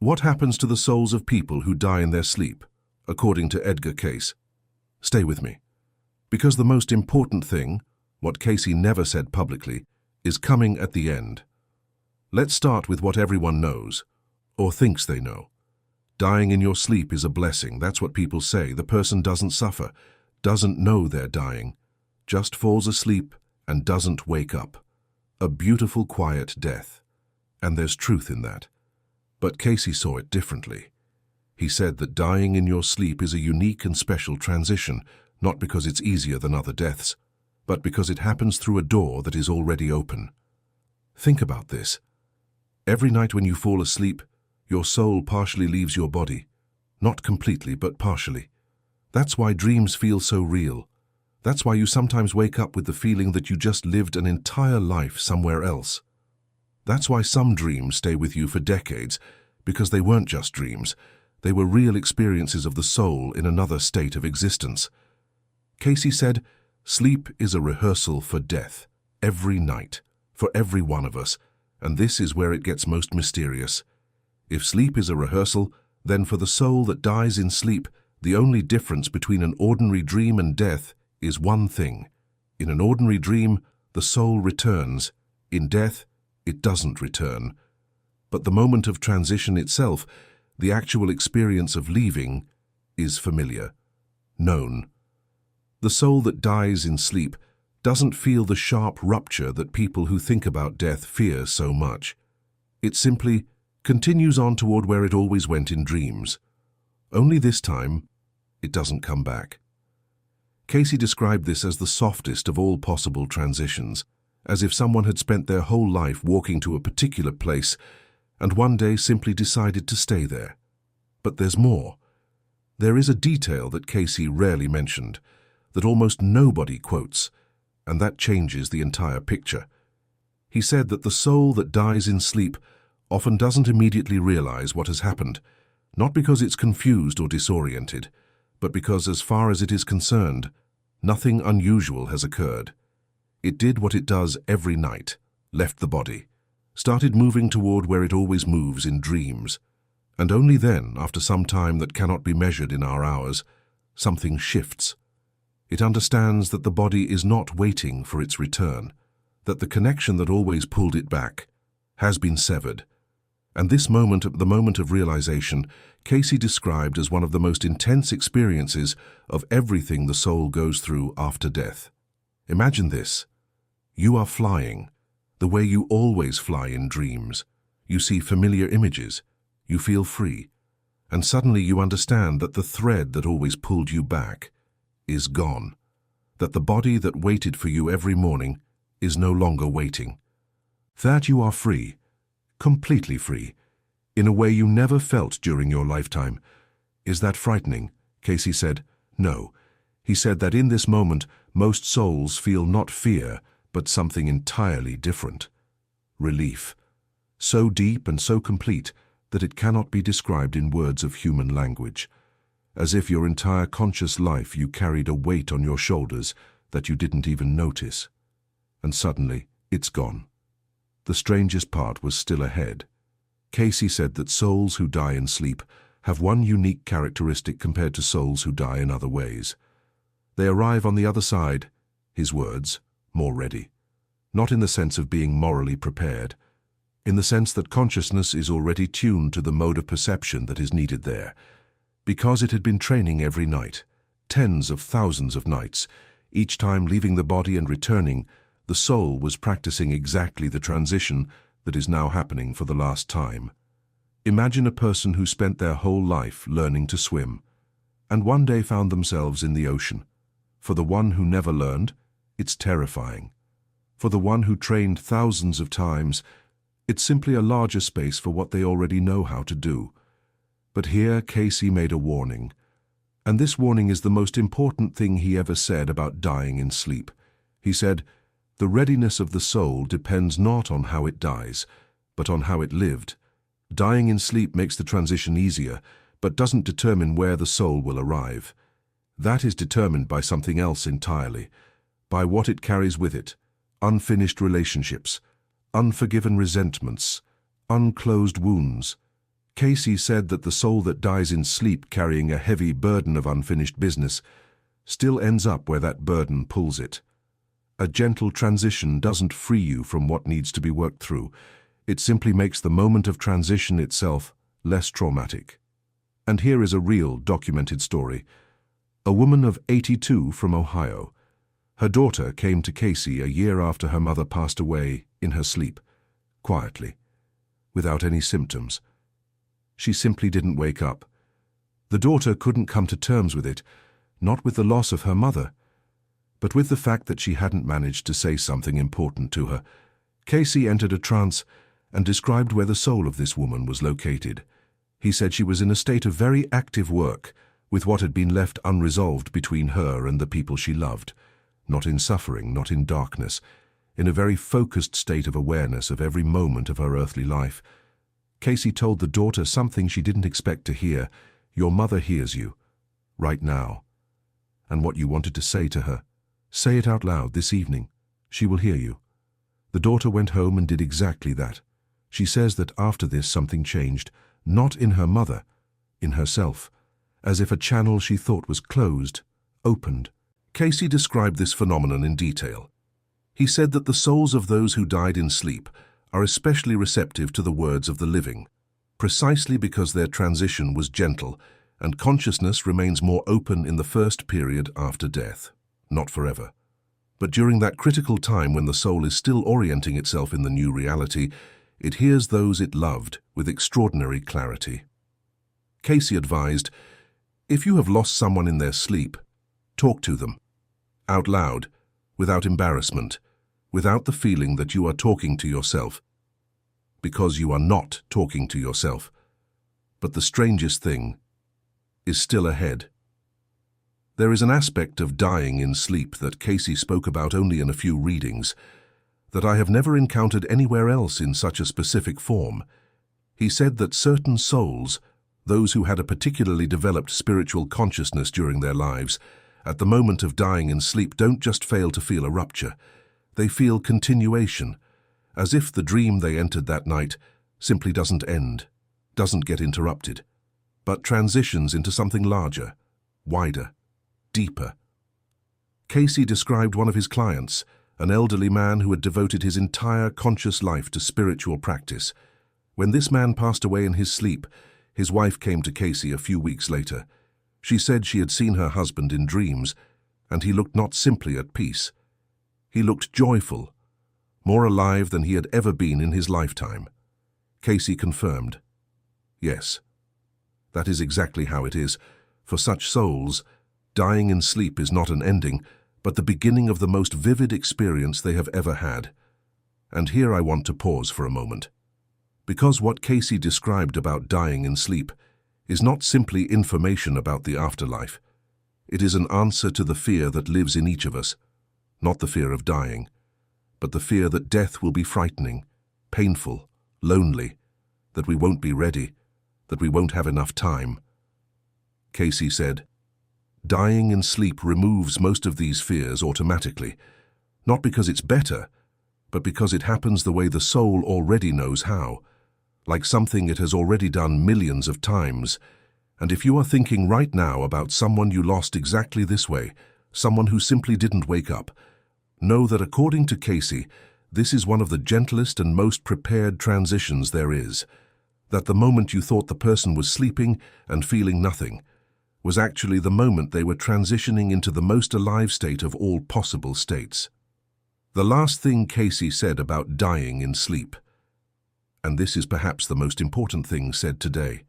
What happens to the souls of people who die in their sleep, according to Edgar Cayce? Stay with me. Because the most important thing, what Cayce never said publicly, is coming at the end. Let's start with what everyone knows, or thinks they know. Dying in your sleep is a blessing. That's what people say. The person doesn't suffer, doesn't know they're dying, just falls asleep and doesn't wake up. A beautiful, quiet death. And there's truth in that. But Cayce saw it differently. He said that dying in your sleep is a unique and special transition, not because it's easier than other deaths, but because it happens through a door that is already open. Think about this. Every night when you fall asleep, your soul partially leaves your body. Not completely, but partially. That's why dreams feel so real. That's why you sometimes wake up with the feeling that you just lived an entire life somewhere else. That's why some dreams stay with you for decades, because they weren't just dreams. They were real experiences of the soul in another state of existence. Cayce said, sleep is a rehearsal for death, every night, for every one of us, and this is where it gets most mysterious. If sleep is a rehearsal, then for the soul that dies in sleep, the only difference between an ordinary dream and death is one thing. In an ordinary dream, the soul returns. In death, it doesn't return. But the moment of transition itself, the actual experience of leaving, is familiar, known. The soul that dies in sleep doesn't feel the sharp rupture that people who think about death fear so much. It simply continues on toward where it always went in dreams. Only this time, it doesn't come back. Cayce described this as the softest of all possible transitions, as if someone had spent their whole life walking to a particular place and one day simply decided to stay there. But there's more. There is a detail that Cayce rarely mentioned, that almost nobody quotes, and that changes the entire picture. He said that the soul that dies in sleep often doesn't immediately realize what has happened, not because it's confused or disoriented, but because, as far as it is concerned, nothing unusual has occurred. It did what it does every night, left the body, started moving toward where it always moves in dreams. And only then, after some time that cannot be measured in our hours, something shifts. It understands that the body is not waiting for its return, that the connection that always pulled it back has been severed. And this moment, the moment of realization, Cayce described as one of the most intense experiences of everything the soul goes through after death. Imagine this. You are flying, the way you always fly in dreams. You see familiar images. You feel free. And suddenly you understand that the thread that always pulled you back is gone. That the body that waited for you every morning is no longer waiting. That you are free, completely free, in a way you never felt during your lifetime. Is that frightening? Cayce said, no. He said that in this moment, most souls feel not fear, but something entirely different. Relief. So deep and so complete that it cannot be described in words of human language. As if your entire conscious life you carried a weight on your shoulders that you didn't even notice. And suddenly, it's gone. The strangest part was still ahead. Cayce said that souls who die in sleep have one unique characteristic compared to souls who die in other ways. They arrive on the other side, his words, more ready. Not in the sense of being morally prepared, in the sense that consciousness is already tuned to the mode of perception that is needed there, because it had been training every night, tens of thousands of nights. Each time leaving the body and returning, the soul was practicing exactly the transition that is now happening for the last time. Imagine a person who spent their whole life learning to swim, and one day found themselves in the ocean. For the one who never learned, it's terrifying. For the one who trained thousands of times, it's simply a larger space for what they already know how to do. But here Cayce made a warning. And this warning is the most important thing he ever said about dying in sleep. He said, the readiness of the soul depends not on how it dies, but on how it lived. Dying in sleep makes the transition easier, but doesn't determine where the soul will arrive. That is determined by something else entirely, by what it carries with it: unfinished relationships, unforgiven resentments, unclosed wounds. Cayce said that the soul that dies in sleep carrying a heavy burden of unfinished business still ends up where that burden pulls it. A gentle transition doesn't free you from what needs to be worked through. It simply makes the moment of transition itself less traumatic. And here is a real documented story. A woman of 82 from Ohio. Her daughter came to Cayce a year after her mother passed away in her sleep, quietly, without any symptoms. She simply didn't wake up. The daughter couldn't come to terms with it, not with the loss of her mother, but with the fact that she hadn't managed to say something important to her. Cayce entered a trance and described where the soul of this woman was located. He said she was in a state of very active work with what had been left unresolved between her and the people she loved, not in suffering, not in darkness, in a very focused state of awareness of every moment of her earthly life. Cayce told the daughter something she didn't expect to hear. Your mother hears you, right now. And what you wanted to say to her, say it out loud this evening. She will hear you. The daughter went home and did exactly that. She says that after this something changed, not in her mother, in herself, as if a channel she thought was closed, opened. Cayce described this phenomenon in detail. He said that the souls of those who died in sleep are especially receptive to the words of the living, precisely because their transition was gentle and consciousness remains more open in the first period after death. Not forever, but during that critical time when the soul is still orienting itself in the new reality, it hears those it loved with extraordinary clarity. Cayce advised, if you have lost someone in their sleep, talk to them, out loud, without embarrassment, without the feeling that you are talking to yourself, because you are not talking to yourself. But the strangest thing is still ahead. There is an aspect of dying in sleep that Cayce spoke about only in a few readings, that I have never encountered anywhere else in such a specific form. He said that certain souls, those who had a particularly developed spiritual consciousness during their lives, at the moment of dying in sleep don't just fail to feel a rupture, they feel continuation, as if the dream they entered that night simply doesn't end, doesn't get interrupted, but transitions into something larger, wider, deeper. Cayce described one of his clients, an elderly man who had devoted his entire conscious life to spiritual practice. When this man passed away in his sleep, his wife came to Cayce a few weeks later. She said she had seen her husband in dreams, and he looked not simply at peace. He looked joyful, more alive than he had ever been in his lifetime. Cayce confirmed, yes, that is exactly how it is. For such souls, dying in sleep is not an ending, but the beginning of the most vivid experience they have ever had. And here I want to pause for a moment. Because what Cayce described about dying in sleep is not simply information about the afterlife. It is an answer to the fear that lives in each of us, not the fear of dying, but the fear that death will be frightening, painful, lonely, that we won't be ready, that we won't have enough time. Cayce said, dying in sleep removes most of these fears automatically, not because it's better, but because it happens the way the soul already knows how, like something it has already done millions of times. And if you are thinking right now about someone you lost exactly this way, someone who simply didn't wake up, know that according to Cayce, this is one of the gentlest and most prepared transitions there is, that the moment you thought the person was sleeping and feeling nothing was actually the moment they were transitioning into the most alive state of all possible states. The last thing Cayce said about dying in sleep, and this is perhaps the most important thing said today,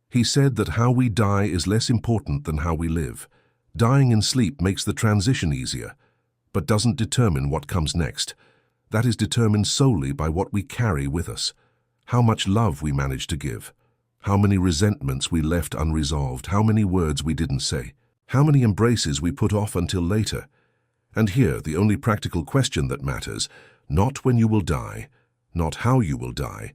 he said that how we die is less important than how we live. Dying in sleep makes the transition easier, but doesn't determine what comes next. That is determined solely by what we carry with us, how much love we manage to give, how many resentments we left unresolved, how many words we didn't say, how many embraces we put off until later. And here, the only practical question that matters, not when you will die, not how you will die,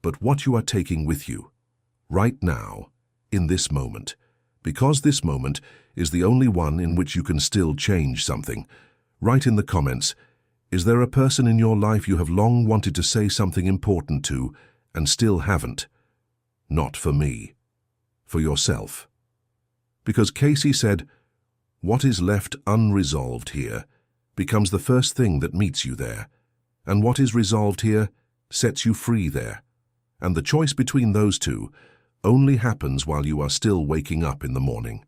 but what you are taking with you, right now, in this moment, because this moment is the only one in which you can still change something. Write in the comments, is there a person in your life you have long wanted to say something important to and still haven't? not for me, for yourself. Because Cayce said, what is left unresolved here becomes the first thing that meets you there, and what is resolved here sets you free there. And the choice between those two only happens while you are still waking up in the morning.